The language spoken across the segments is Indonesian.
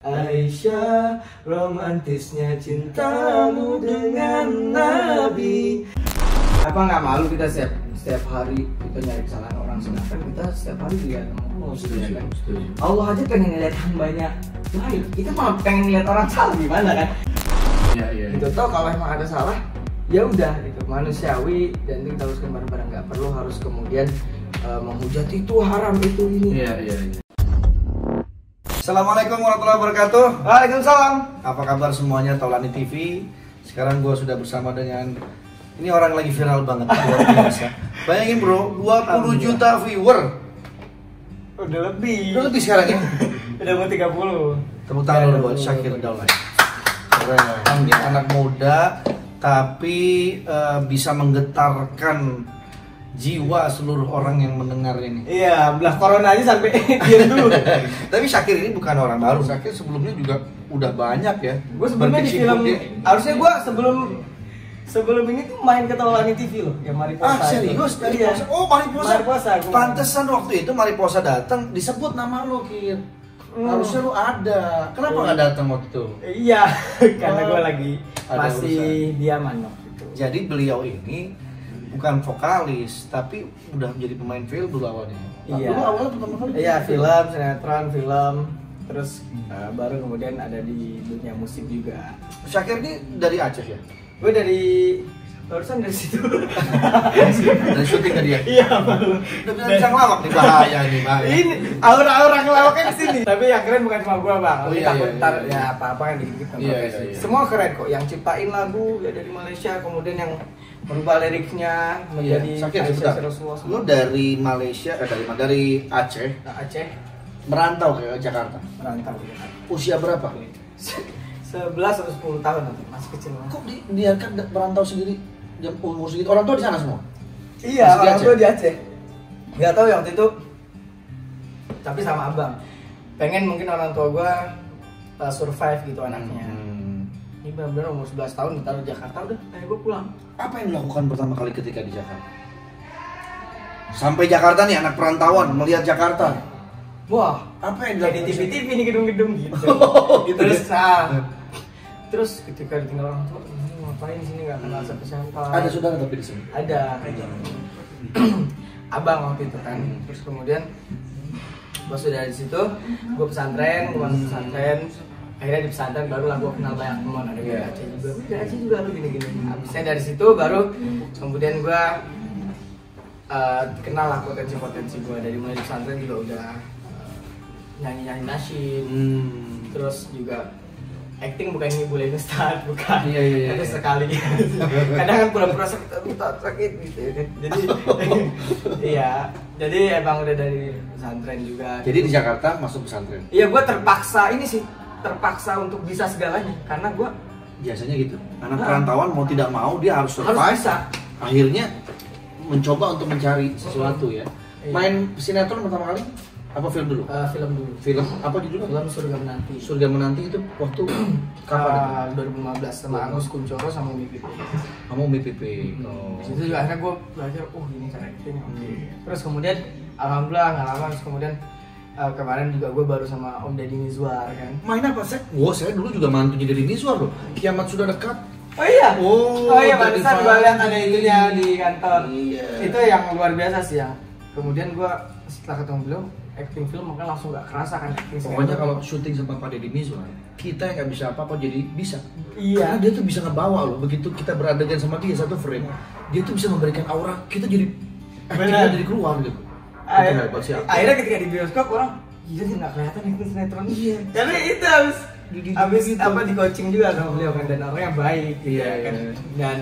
Aisyah, romantisnya cintamu dengan Nabi. Apa nggak malu kita setiap hari kita nyari kesalahan orang, sedangkan kita setiap hari lihat Allah, kan? Allah aja pengen ngeliat hambanya baik, kita malah pengen ngeliat orang salah, gimana kan? Iya. Gitu toh kalau emang ada salah, ya udah gitu, manusiawi, dan itu kita haruskan bareng-bareng, nggak perlu harus kemudian menghujat itu haram itu ini. Iya. Assalamualaikum warahmatullahi wabarakatuh. Waalaikumsalam. Apa kabar semuanya, Taulani TV. Sekarang gue sudah bersama dengan ini orang lagi viral banget, luar biasa. Bayangin bro, 20 juta viewer. Udah lebih Sekarang ya. Udah mau 30. Tepuk tangan dulu buat Syakir Daulay. Keren. Dia anak muda tapi bisa menggetarkan jiwa seluruh orang yang mendengar ini. Iya, belah corona aja sampai diam dulu. Tapi Syakir ini bukan orang baru. Syakir sebelumnya juga udah banyak ya. Gue sebelumnya di film, harusnya gue sebelum ini tuh main ke Taulani TV loh, yang Mariposa. Serius? Iya. Oh, Mariposa. Pantesan waktu itu Mariposa datang disebut nama lo, Kir. Harusnya lo ada. Kenapa nggak datang waktu itu? Iya, karena gue lagi ada masih diaman waktu itu. Jadi beliau ini bukan vokalis, tapi udah menjadi pemain film dulu awalnya. Iya. Dulu awalnya pertama kali. Iya, film, sinetron, film. Terus baru kemudian ada di dunia musik juga. Syakir ini dari Aceh ya? Gue barusan dari situ. Dari syuting ke dia? Iya, baru. Udah bisa ngelawak nih, bahaya nih. Ini aura-aura ngelawaknya di sini. Tapi yang keren bukan cuma gue, Bang. Oh, iya, takut iya. ntar ya apa-apa kan dikit Iya. Semua keren kok. Yang ciptain lagu ya dari Malaysia, kemudian yang merubah liriknya menjadi Syakir, Aisyah sebentar. Rasulullah. Lo dari Malaysia, dari Aceh, Aceh merantau ke Jakarta. merantau. Usia berapa? 11 atau 10 tahun nanti, masih kecil banget. Kok dibiarkan merantau sendiri jam umur segitu? Orang tua di sana semua? Iya, Masih di orang Aceh? tua di Aceh. Gak tahu ya waktu itu. Tapi sama abang. Pengen mungkin orang tua gua survive gitu anaknya. Ini benar-benar umur 11 tahun ditaruh di Jakarta, udah ayo gua pulang. Apa yang dilakukan pertama kali ketika di Jakarta? Sampai Jakarta nih, anak perantauan melihat Jakarta. Wah, Apa yang kayak di dilakukan? TV-TV nih gedung-gedung gitu. Gitu Terus ketika ditinggal orang tua, ini ngapain sini nggak kenal siapa-siapa. Ada saudara tapi di sini. Ada. Abang waktu itu kan. Terus kemudian gua sudah di situ, gua pesantren, gua masuk pesantren. Akhirnya di pesantren barulah gua kenal banyak teman, ada dari Aceh juga. Dari Aceh juga lu gini-gini. Habisnya dari situ baru kemudian gua kenal lah potensi-potensi gua, dari mulai di pesantren juga udah nyanyi-nyanyi nasyid. Terus juga acting, bukan ngibulin Ustaz, bukan. Iya. Tapi sekali. Kadang kan pura-pura sakit gitu ya kan. Jadi iya. Jadi emang udah dari pesantren juga. Jadi di Jakarta masuk pesantren. Iya, gua terpaksa untuk bisa segalanya karena gua Biasanya gitu. Anak perantauan mau tidak mau dia harus survive. harus bisa. Akhirnya mencoba untuk mencari sesuatu ya. Iya. Main sinetron pertama kali? Apa film dulu? Film dulu. Film apa judulnya? Film Surga Menanti. Surga Menanti itu waktu kapan? 2015 sama Agus Kuncoro sama Umi Pipi. Kamu MPP. Oh. Di situ juga akhirnya gue belajar, ini cara acting. Terus kemudian alhamdulillah nggak lama, terus kemudian kemarin juga gue baru sama Om Deddy Mizwar kan. Main apa sih? Saya dulu juga mantunya dari Mizwar loh. Kiamat sudah dekat. Oh iya. Oh iya, dari barusan gue lihat ada Fahri. itunya di kantor. Iya. Itu yang luar biasa sih ya. Kemudian gue setelah ketemu beliau, acting film mungkin langsung nggak kerasa kan acting. Pokoknya kalau syuting sama Pak Deddy Mizwar, kita yang nggak bisa apa-apa jadi bisa. Iya. Karena dia tuh bisa ngebawa loh. Begitu kita beradegan sama dia satu frame, dia tuh bisa memberikan aura. Kita jadi actingnya jadi keluar gitu. Itu hebat sih. Akhirnya ketika di bioskop orang, iya sih nggak kelihatan itu sinetron. Iya. Tapi itu habis apa di coaching juga sama beliau kan, dan orangnya baik gitu Iya, kan. iya. Dan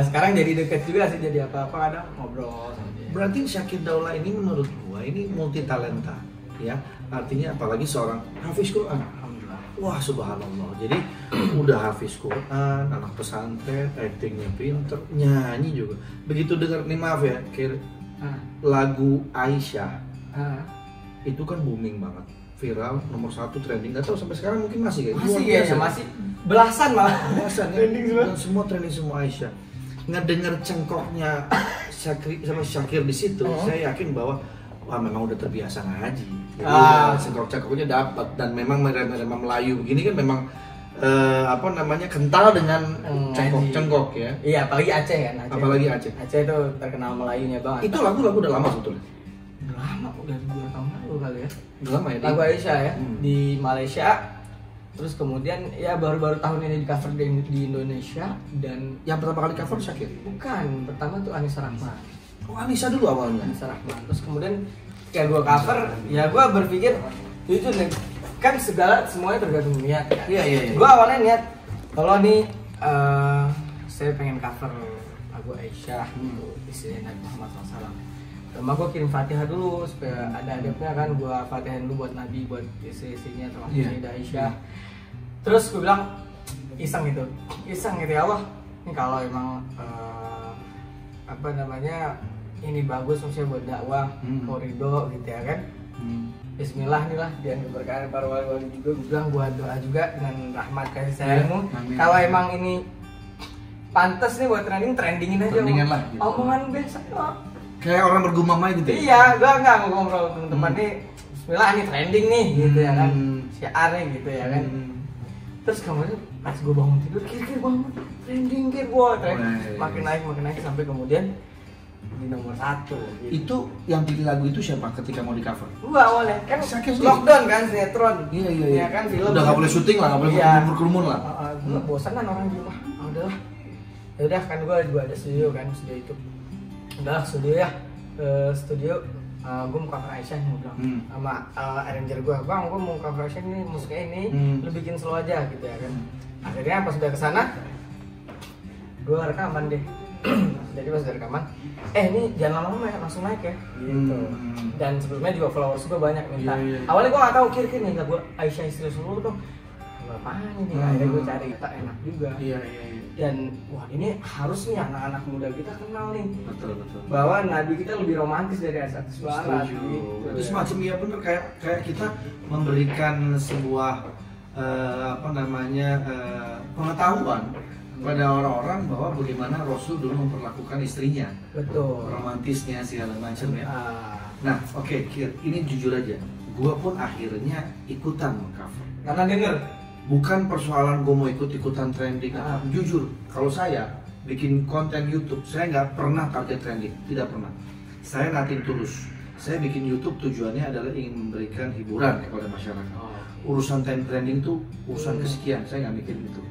sekarang jadi deket juga sih, jadi apa-apa kadang ngobrol sama dia. Berarti Syakir Daulay ini menurut gua ini multi talenta ya. Artinya apalagi seorang hafiz Quran. Alhamdulillah. Wah subhanallah. Jadi udah hafiz Quran, anak pesantren, actingnya pinter, nyanyi juga. Begitu dengar nih, maaf ya, lagu Aisyah itu kan booming banget, viral, nomor 1 trending. Gak tahu sampai sekarang mungkin masih Masih belasan malah. Belasan ya. Trending semua. Dan semua trending semua Aisyah. Ngedenger cengkoknya Syakir sama Syakir di situ, saya yakin bahwa wah memang udah terbiasa ngaji. Jadi cengkok-cengkoknya dapat, dan memang merema Melayu begini kan memang apa namanya, kental dengan cengkok-cengkok ya. Iya, apalagi Aceh kan. Apalagi Aceh. Aceh itu terkenal Melayunya banget. Itu lagu udah lama sebetulnya. Udah lama, udah 2 tahun lalu kali ya. Udah lama ya. Lagu Aisyah ya di Malaysia. Terus kemudian ya baru-baru tahun ini di cover di Indonesia. Dan yang pertama kali cover Syakir? Bukan, pertama tuh Anissa Rahman. Oh, Anissa dulu awalnya. Anissa Rahman. Terus kemudian kayak gue cover, ya gue berpikir itu nih, kan semuanya tergantung niat kan. Iya. Gue awalnya niat kalau nih saya pengen cover lagu Aisyah istri Nabi Muhammad SAW. Pertama gue kirim Fatihah dulu supaya ada adabnya kan, gue Fatihahin dulu buat Nabi, buat istri-istrinya termasuk Sayyidah Aisyah. Terus gue bilang iseng gitu ya Allah, ini kalau emang apa namanya ini bagus maksudnya buat dakwah, mau ridho gitu ya kan. Bismillah nih lah, biar keberkahan para wali-wali juga. Gue bilang gue doa juga dengan rahmat kasih sayangmu. Kalau emang ini pantas nih buat trendingin aja. Trendingan lah. Gitu. Omongan biasa. Kayak orang bergumam aja gitu. Iya, gue nggak ngobrol teman-teman nih. Bismillah ini trending nih, gitu ya kan. Syiarnya gitu ya kan. Terus kemudian pas gue bangun tidur, kir bangun trending makin naik sampai kemudian di nomor 1 gitu. Itu yang pilih lagu itu siapa ketika mau di cover? Gua awalnya kan lockdown kan, sinetron. Iya kan film. Udah gak boleh syuting lah, gak boleh kerumun lah. Gua bosan kan orang di rumah. Udahlah. Ya udah kan gua juga ada studio itu. Udah studio ya. Gue mau cover Aisyah nih, bilang sama arranger gue, bang gue mau cover Aisyah nih, musiknya ini lu bikin slow aja gitu ya kan. Akhirnya pas udah kesana gue rekaman deh. Jadi pas udah rekaman, ini jangan lama-lama ya, langsung naik ya gitu. Dan sebelumnya juga followers gue banyak minta. Awalnya gue gak tahu kira-kira nih lagu Aisyah istri Rasulullah tuh apaan ini, akhirnya gue cari, tak enak juga. Dan wah ini harus nih anak-anak muda kita kenal nih. Betul. Bahwa Nabi kita lebih romantis dari artis barat. Gitu. Itu semacam ya bener, kayak kita memberikan sebuah pengetahuan pada orang-orang bahwa bagaimana Rasul dulu memperlakukan istrinya. Betul. Romantisnya segala macam ya. Nah, oke, ini jujur aja, gue pun akhirnya ikutan mengcover. Karena denger. Bukan persoalan gue mau ikut-ikutan trending. Jujur, kalau saya bikin konten YouTube, saya nggak pernah target trending, tidak pernah. Saya nothing tulus. Saya bikin YouTube tujuannya adalah ingin memberikan hiburan kepada masyarakat. Urusan trending itu urusan kesekian, saya nggak mikir itu.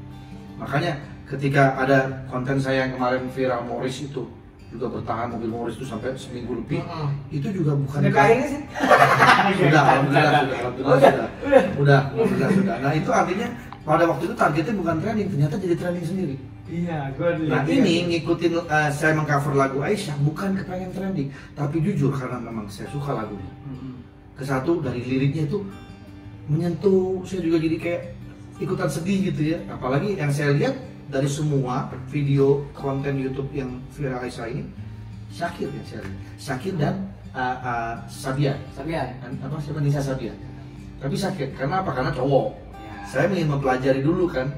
Makanya ketika ada konten saya yang kemarin viral Morris itu juga bertahan, mobil Morris itu sampai seminggu lebih, itu juga bukan ini sih. Sudah. Nah itu artinya pada waktu itu targetnya bukan trending, ternyata jadi trending sendiri. Iya, gue lihat. Nah ini ngikutin saya mengcover lagu Aisyah bukan kepengen trending, tapi jujur karena memang saya suka lagunya. Kesatu dari liriknya itu menyentuh, saya juga jadi kayak ikutan sedih gitu ya. Apalagi yang saya lihat dari semua video konten YouTube yang viral Aisyah ini, Syakir ya saya lihat. Syakir dan Sabia. Siapa Nisa Sabia. Tapi Syakir, karena apa? Karena cowok. Saya ingin mempelajari dulu kan.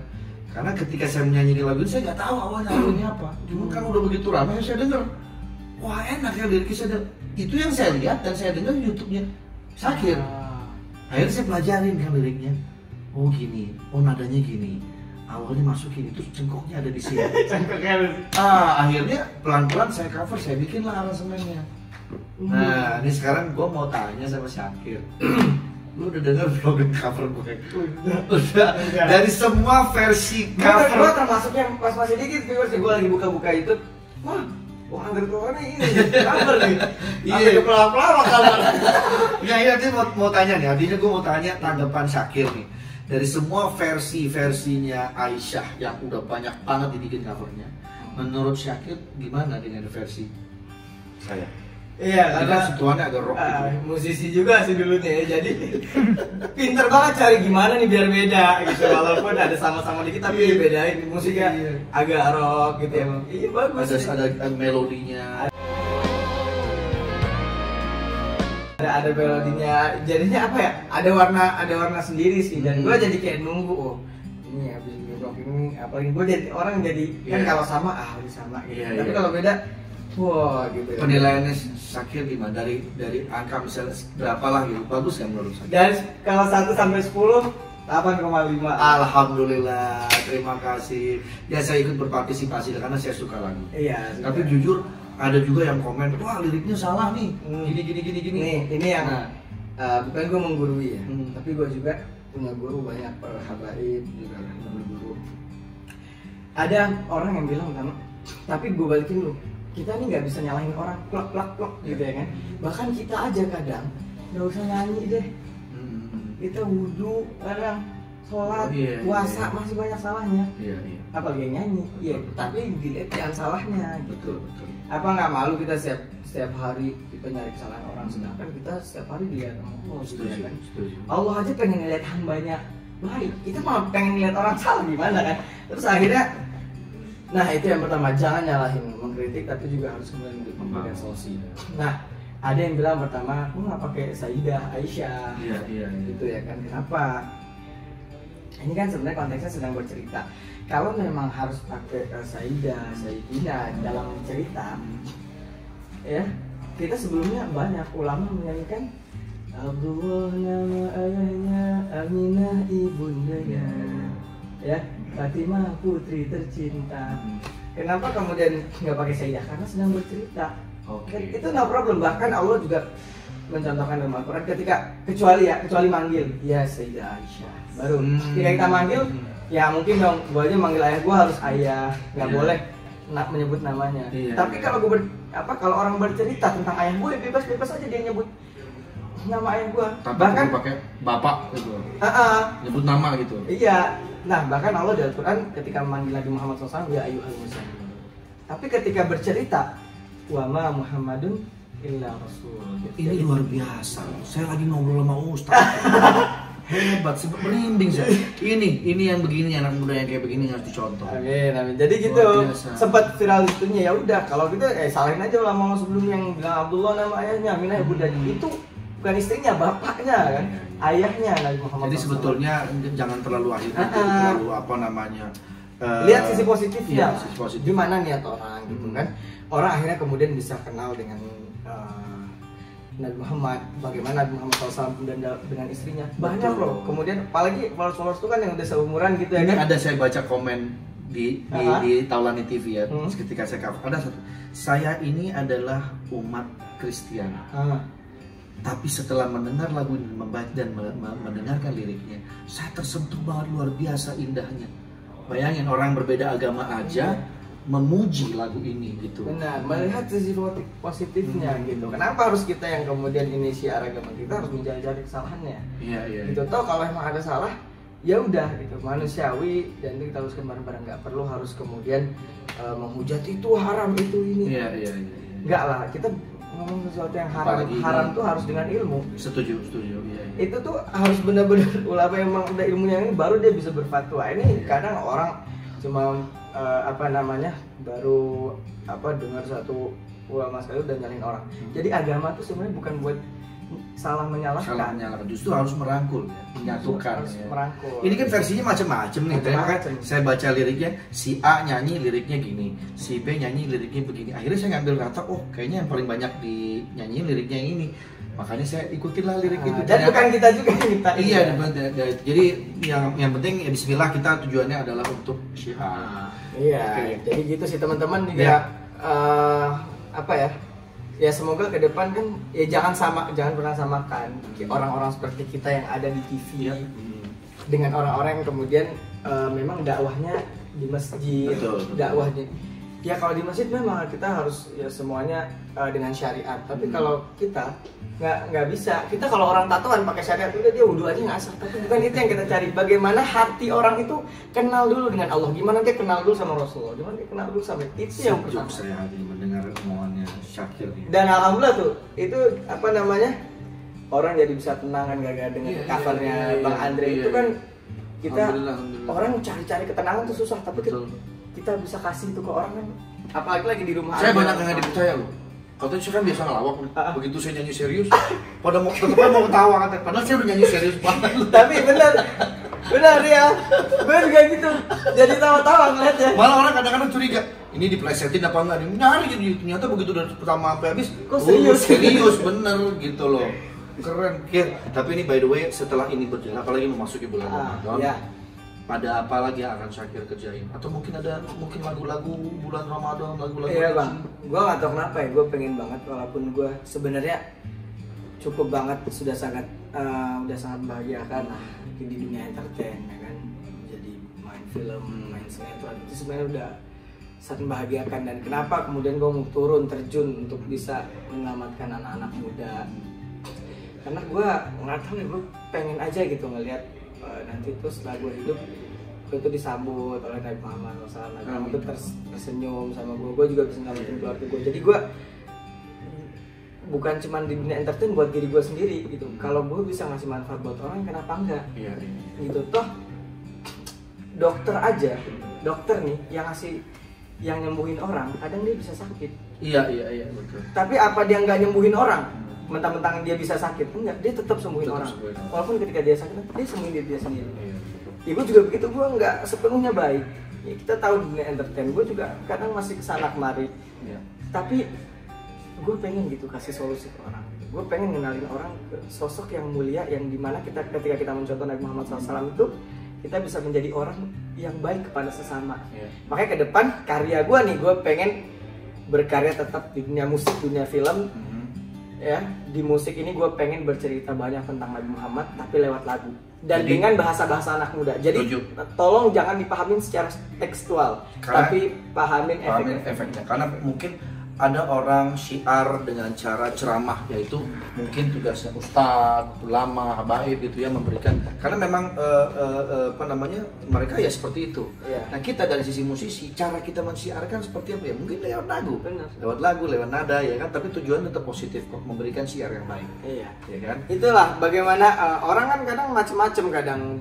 Karena ketika saya menyanyikan lagu ini, saya nggak tahu awalnya lagunya apa. Cuma kan udah begitu ramai, saya dengar. Wah enak ya liriknya, saya dengar. Itu yang saya lihat dan saya dengar YouTube-nya Syakir. Akhirnya saya pelajarin kan liriknya. Oh gini, oh nadanya gini. Awalnya masukin itu cengkoknya ada di sini. Akhirnya pelan-pelan saya cover, saya bikinlah aransemennya. Nah, ini sekarang gue mau tanya sama Syakir. Lu udah denger belum cover gue? Udah. Dari semua versi cover. Gue termasuk yang pas masih dikit viewers, gue lagi buka-buka itu. Wah, undercover ini cover nih. Iya, pelawak kalau. Ya, ini mau tanya nih. Artinya gue mau tanya tanggapan Syakir nih. Dari semua versi-versinya Aisyah yang udah banyak banget dibikin covernya, menurut Syakir gimana dengan versi saya? Iya, karena sentuhannya agak rock gitu. Musisi juga sih dulunya ya, jadi pinter banget cari gimana nih biar beda gitu. Walaupun ada sama-sama dikit tapi bedain musiknya agak rock gitu ya. Iya bagus. Ada melodinya. Ada melodinya, jadinya apa ya? Ada warna sendiri sih. Dan gue jadi kayak nunggu, ini habis rock ini, apalagi gue jadi orang jadi kan kalau sama lebih sama gitu. Tapi kalau beda Wah gitu ya. Penilaiannya Syakir gimana? Dari angka misalnya berapa lah gitu, bagus kan menurut Syakir? Dan kalau 1 sampai 10 8,5. Alhamdulillah, terima kasih. Ya saya ikut berpartisipasi karena saya suka lagu. Iya. Tapi jujur ada juga yang komen, wah liriknya salah nih. Gini. Nih, ini yang bukan gue menggurui ya, Hmm. tapi gue juga punya guru banyak, habaib juga berguru. Ada orang yang bilang kan, tapi gue balikin lu, kita nih nggak bisa nyalahin orang plak gitu ya kan. Bahkan kita aja kadang nggak usah nyanyi deh. Kita wudhu, kadang sholat, puasa masih banyak salahnya. Iya. Apalagi yang nyanyi, iya. Tapi dilihat yang salahnya. Betul. Apa nggak malu kita setiap hari kita nyari kesalahan orang, sedangkan kita setiap hari dilihat sama Allah, gitu ya kan? Allah aja pengen ngeliat hambanya baik, kita malah pengen ngeliat orang salah gimana kan? Terus akhirnya, nah itu yang pertama, jangan nyalahin, mengkritik tapi juga harus kemudian memberikan solusi. Nah, ada yang bilang pertama, lu nggak pakai Sayyidah Aisyah, Iya. gitu ya kan? Kenapa? Ini kan sebenarnya konteksnya sedang bercerita. Kalau memang harus pakai Sayyidina dalam cerita, ya kita sebelumnya banyak ulama menyanyikan Abdullah nama ayahnya, Aminah ibundanya, ya Fatimah putri tercinta. Kenapa kemudian nggak pakai Sayyidah? Karena sedang bercerita. Oke. Itu no problem. Bahkan Allah juga mencontohkan dalam Al-Quran kecuali manggil ya Sayyidah Aisyah. Baru ketika kita manggil, ya mungkin dong gue aja manggil ayah gue harus ayah, nggak boleh menyebut namanya. Tapi kalau kalau orang bercerita tentang ayah gue, bebas aja dia nyebut nama ayah gue. Bahkan pakai bapak gitu. Nyebut nama gitu. Iya. Nah bahkan Allah di Al-Quran ketika memanggil Nabi Muhammad SAW, ya ayyuhal muzammil. Tapi ketika bercerita, wa ma Muhammadun illa rasul. Ini luar biasa. Saya lagi ngobrol sama Ustaz. Hebat, sempat merinding saya. Ini yang begini, anak muda yang kayak begini harus dicontoh. Amin. Jadi gitu, sempat viral itunya. Ya udah, kalau gitu salahin aja ulama sebelum yang bilang Abdullah nama ayahnya, Aminah ibundanya. Itu bukan istrinya, bapaknya kan, ayahnya Nabi Muhammad. Jadi sebetulnya jangan terlalu terlalu apa namanya. Lihat sisi positifnya. Sisi positif. Gimana niat orang gitu kan. Orang akhirnya kemudian bisa kenal dengan Nabi Muhammad, bagaimana Nabi Muhammad SAW dan dengan istrinya. Banyak loh. Kemudian apalagi followers itu kan yang udah seumuran gitu ya kan. Ada saya baca komen di Taulani TV ya. Ketika saya cover ada satu. Saya ini adalah umat Kristen. Tapi setelah mendengar lagu ini, membaca dan mendengarkan liriknya, saya tersentuh banget, luar biasa indahnya. Bayangin orang berbeda agama aja memuji lagu ini gitu. Benar, melihat sisi positifnya gitu. Kenapa harus kita yang kemudian ini syiar agama kita harus mencari kesalahannya? Iya. Gitu. Toh kalau emang ada salah, ya udah gitu, manusiawi dan itu kita haruskan bareng-bareng. Nggak perlu harus kemudian menghujat itu haram itu ini. Iya. Nggak lah, kita ngomong sesuatu yang haram tuh harus dengan ilmu. Setuju. Iya. Itu tuh harus benar-benar ulama yang emang udah ilmunya ini baru dia bisa berfatwa. Ini kadang orang cuma baru dengar satu ulama sekali udah nyalain orang. Jadi agama tuh sebenarnya bukan buat salah menyalahkan. Justru harus merangkul, menyatukan. Merangkul. Ini kan versinya macam-macam nih. Saya baca liriknya, si A nyanyi liriknya gini, si B nyanyi liriknya begini. Akhirnya saya ngambil kata, kayaknya yang paling banyak dinyanyiin liriknya yang ini. Makanya saya ikutin lah lirik itu. Dan bukan kita juga yang minta. Iya, jadi yang penting ya Bismillah, kita tujuannya adalah untuk syiar. Iya. Jadi gitu sih teman-teman juga. Ya semoga ke depan kan ya jangan pernah samakan orang-orang seperti kita yang ada di TV dengan orang-orang yang kemudian memang dakwahnya di masjid. Betul. Dakwahnya ya kalau di masjid memang kita harus ya semuanya dengan syariat. Tapi kalau kita nggak bisa. Kita kalau orang tatoan pakai syariat udah dia wudu aja nggak sah. Tapi bukan itu yang kita cari. Bagaimana hati orang itu kenal dulu dengan Allah. Gimana dia kenal dulu sama Rasulullah. Gimana dia kenal dulu sama itu yang pertama. Saya hati mendengar omongannya Syakir. Dan alhamdulillah tuh itu orang jadi bisa tenang kan gara-gara dengan covernya Bang Andre itu kan kita orang cari-cari ketenangan tuh susah. Tapi kita bisa kasih itu ke orang kan. Apalagi lagi di rumah. Saya banyak yang nggak dipercaya loh. Katanya saya kan biasa ngelawak nih. Begitu saya nyanyi serius, tetapnya mau ketawa kan. Padahal saya udah nyanyi serius banget. Tapi bener, Benar ya, gue juga gitu. Jadi tawa-tawa ngeliatnya. Malah orang kadang-kadang curiga, ini diplesetin apa enggak? Nyari gitu. Ternyata begitu dari pertama sampai habis, kok serius bener gitu loh. Keren. Tapi ini by the way, setelah ini berjalan, apalagi memasuki bulan Ramadan, ya. Ada apa lagi yang akan Syakir kerjain? Atau mungkin ada lagu-lagu bulan Ramadan, lagu-lagu? Iya bang, gue nggak tahu kenapa ya, gue pengen banget walaupun gue sebenarnya cukup banget sudah sangat membahagiakan lah di dunia entertain ya kan, jadi main film, main sinetron itu sebenarnya udah sangat membahagiakan. Dan kenapa kemudian gue mau turun terjun untuk bisa menyelamatkan anak-anak muda? Karena gue nggak tahu ya, gue pengen aja gitu ngelihat nanti tuh setelah gue hidup gue tuh disambut oleh Nabi Muhammad SAW, Nabi Muhammad tuh tersenyum sama gue juga bisa nyelamatin keluarga gue. Jadi gue bukan cuma di dunia entertain buat diri gue sendiri gitu. Kalau gue bisa ngasih manfaat buat orang, kenapa enggak? Iya. Gitu toh dokter aja, dokter nih yang nyembuhin orang, kadang dia bisa sakit. Iya betul. Tapi apa dia nggak nyembuhin orang? Mentang-mentang dia bisa sakit, enggak, dia tetap sembuhin orang. Walaupun ketika dia sakit, dia sembuhin diri dia sendiri. Iya. Ibu juga begitu, gue nggak sepenuhnya baik. Ya, kita tahu dunia entertain, gue juga kadang masih kesana kemari. Iya. Tapi gue pengen gitu kasih solusi ke orang. Gue pengen ngenalin orang ke sosok yang mulia, yang dimana ketika kita mencontoh Nabi Muhammad SAW itu, kita bisa menjadi orang yang baik kepada sesama. Iya. Makanya ke depan karya gue nih, gue pengen berkarya tetap di dunia musik, dunia film. Ya, di musik ini gue pengen bercerita banyak tentang Nabi Muhammad tapi lewat lagu dan jadi, dengan bahasa-bahasa anak muda. Jadi tolong jangan dipahamin secara tekstual, tapi pahamin efek-efeknya. Karena mungkin ada orang syiar dengan cara ceramah, yaitu mungkin tugasnya ustadz, ulama, habaib gitu ya, memberikan, karena memang mereka ya seperti itu. Nah kita dari sisi musisi, cara kita mensiarkan seperti apa ya? Mungkin lewat lagu, lewat lagu, lewat nada ya kan, tapi tujuan tetap positif kok, memberikan syiar yang baik. Iya, ya kan? Itulah bagaimana orang kan kadang macem-macem kadang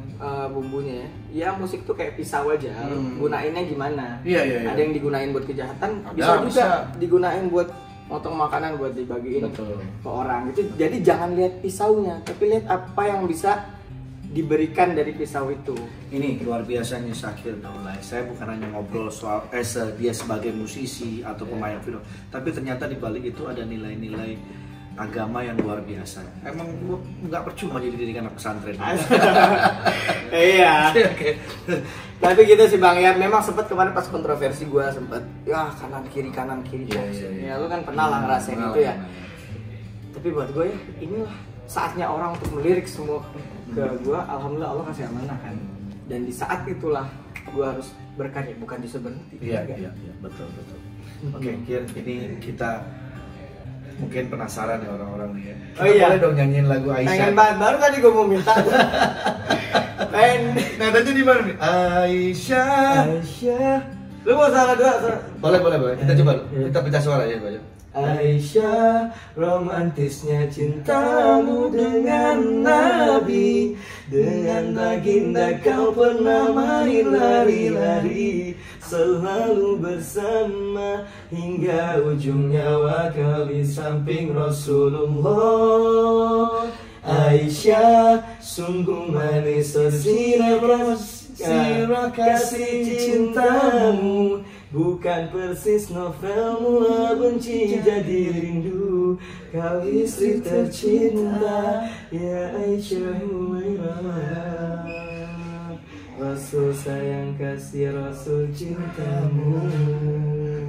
bumbunya ya. Ya musik tuh kayak pisau aja, gunainnya gimana? Iya. Ada yang digunain buat kejahatan, bisa juga digunain buat motong makanan buat dibagiin ke orang gitu. Jadi jangan lihat pisaunya, tapi lihat apa yang bisa diberikan dari pisau itu. Ini luar biasanya Syakir Daulay. Saya bukan hanya ngobrol soal dia sebagai musisi atau pemain film, tapi ternyata di balik itu ada nilai-nilai agama yang luar biasa. Emang nggak percuma jadi dirikan anak pesantren. Iya. Tapi gitu sih Bang ya, memang sempat kemarin pas kontroversi gue sempat ya kanan kiri. Ya lu kan pernah lah ngerasain itu ya. Tapi buat gue ya inilah saatnya orang untuk melirik semua ke gue. Alhamdulillah Allah kasih amanah kan. Dan di saat itulah gue harus berkarya, bukan justru berhenti. Iya betul. Oke, Kir, ini kita mungkin penasaran ya orang-orang nih ya. Boleh dong nyanyiin lagu Aisyah. Pengen banget, baru tadi gue mau minta. Nadanya di mana nih? Aisyah. Lu mau salah dua? Boleh. Kita coba. Kita pecah suara ya, Pak. Aisyah, romantisnya cintamu dengan Nabi, dengan baginda kau pernah main lari-lari, selalu bersama hingga ujung nyawa kau di samping Rasulullah. Aisyah, sungguh manis sirah kasih cintamu, bukan persis novel mula benci jadi rindu. Kau istri tercinta, ya Aisyah Humairah. Rasul sayang kasih, Rasul cintamu.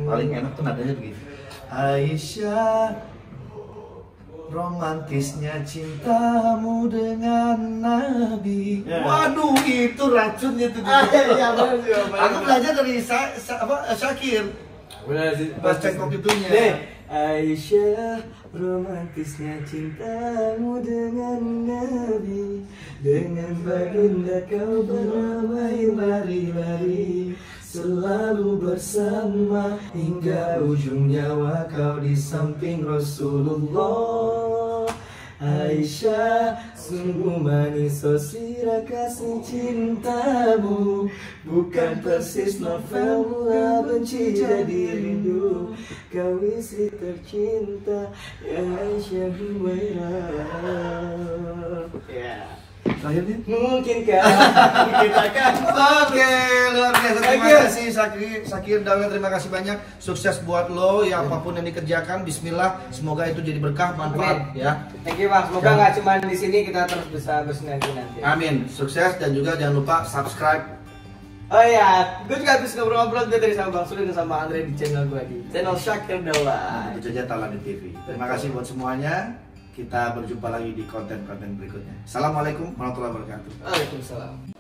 Paling enak tuh nadanya begitu. Aisyah, romantisnya cintamu dengan Nabi. Waduh, itu racunnya tuh. Aku belajar dari Syakir. Benar sih. Pas cek itunya. Aisyah, romantisnya cintamu dengan Nabi, dengan baginda kau beramai lari-lari, selalu bersama hingga ujung nyawa kau di samping Rasulullah. Aisyah, sungguh manis sirah kasih cintamu, bukan persis novel mula benci jadi rindu. Kau istri tercinta, ya Aisyah Humairah. Terakhirnya? Mungkin kan kita kan. Oke, luar biasa. Terima kasih Sakir Dawel, terima kasih banyak. Sukses buat lo ya, apapun yang dikerjakan. Bismillah, semoga itu jadi berkah, manfaat ya. Thank you Bang. Semoga nggak cuma di sini, kita terus bisa bersinergi nanti. Amin. Sukses dan juga jangan lupa subscribe. Oh iya, gue juga habis ngobrol-ngobrol juga dari sama Bang Suli dan sama Andre di channel gue, di channel Sakir Dawel. Itu saja Talani TV. Terima kasih buat semuanya. Kita berjumpa lagi di konten-konten berikutnya. Assalamualaikum warahmatullahi wabarakatuh. Waalaikumsalam.